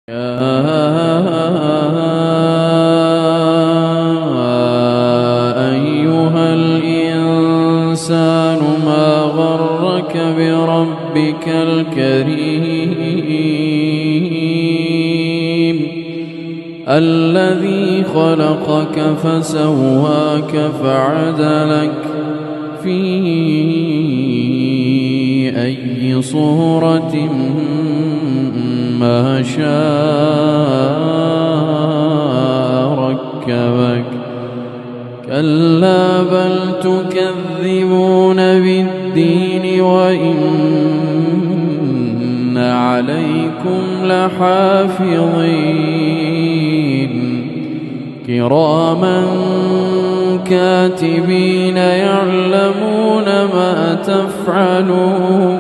يا أيها الإنسان ما غرك بربك الكريم الذي خلقك فسواك فعدلك في أي صورة ما شاء ركبك كلا بل تكذبون بالدين وإن عليكم لحافظين كراما كاتبين يعلمون ما تفعلون